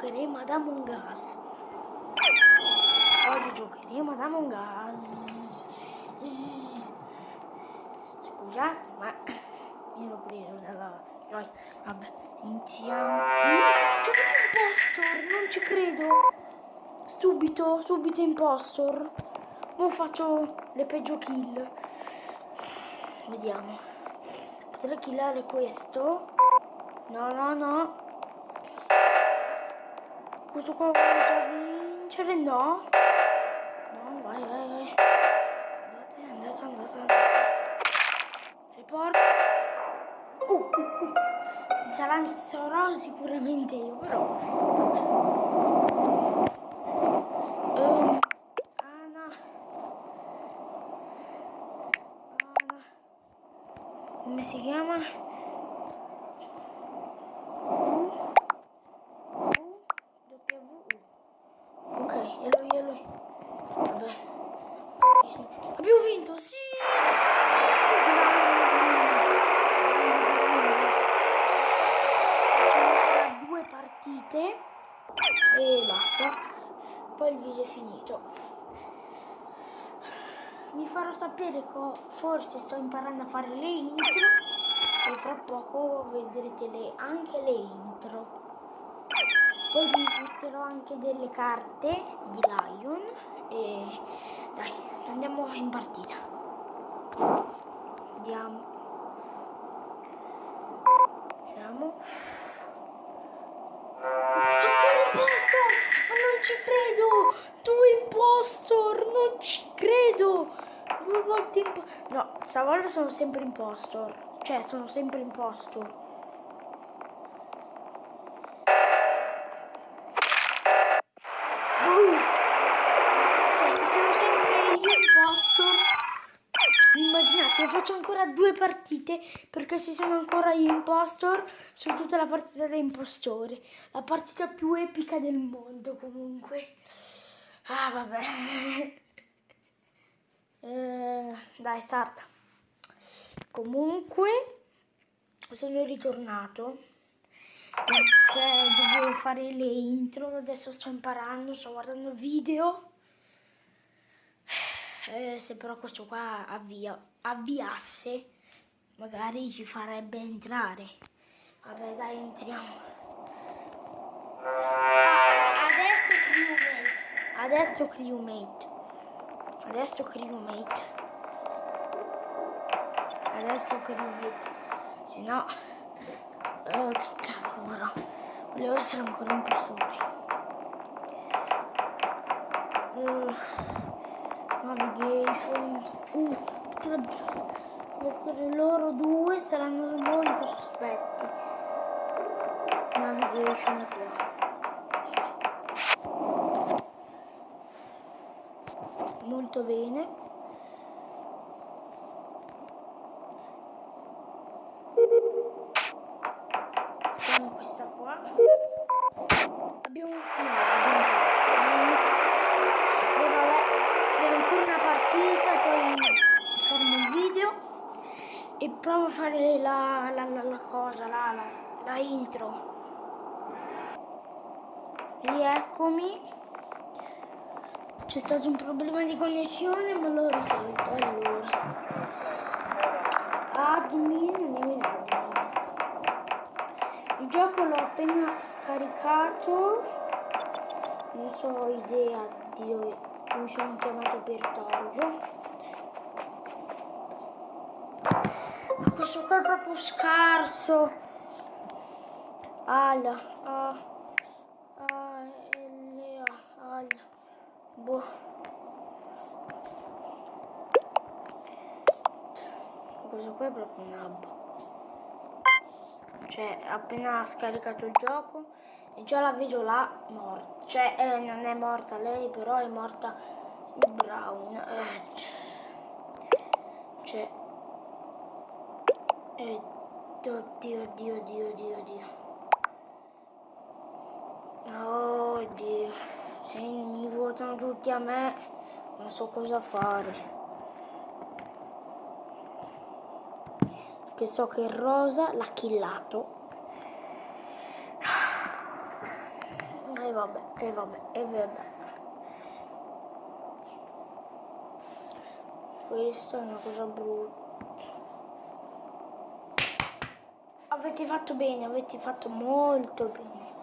giocheremo ad Among Us. Oggi giocheremo ad Among Us. Scusate, ma io l'ho preso dalla... Vabbè, iniziamo. Subito impostor, non ci credo. Subito impostor. Ora faccio le peggio kill. Vediamo. Potrei killare questo. No. Questo qua vuole già vincere? No, vai. Andate. Report. Sarò sicuramente io, però. No. Come si chiama? Ok, è lui. Vabbè. Abbiamo vinto, sì! Facciamo 2 partite e basta. Poi il video è finito. Vi farò sapere che forse sto imparando a fare le intro e fra poco vedrete anche le intro. Poi vi porterò anche delle carte di Lion e dai, andiamo in partita. Andiamo. Impostor! Ma non ci credo! 2 impostor! Non ci credo! 2 volte impostor! No, stavolta sono sempre impostor. Cioè, sono sempre impostor. Immaginate, faccio ancora 2 partite perché ci sono ancora gli impostor su tutta la partita da impostore, la partita più epica del mondo comunque. Ah vabbè. Dai, start. Comunque sono ritornato perché dovevo fare le intro, adesso sto imparando, sto guardando video. Se però questo qua avviasse, magari ci farebbe entrare. Vabbè, dai, entriamo. Adesso crewmate. Se no, che cavolo, volevo essere ancora impostore. Navigation. Potrebbe essere loro 2, saranno l'unico sospetti. Navigation è qua. Molto bene. Facciamo questa qua. Abbiamo ancora una partita, poi fermo il video e provo a fare la cosa, la intro. Rieccomi. C'è stato un problema di connessione, ma l'ho risolto. Allora, andiamo in admin. Il gioco l'ho appena scaricato, non so, ho idea di dove mi sono chiamato per Torgio. Ma questo qua è proprio scarso. Boh. Questo qua è proprio un hub. Cioè, appena scaricato il gioco e già la vedo là morta. Cioè, non è morta lei, però è morta il Brown. Cioè, oddio. Oddio, se mi votano tutti a me, non so cosa fare. Che so che Rosa l'ha killato. E vabbè, e vabbè, e vabbè. Questa è una cosa brutta. Avete fatto bene, avete fatto molto bene.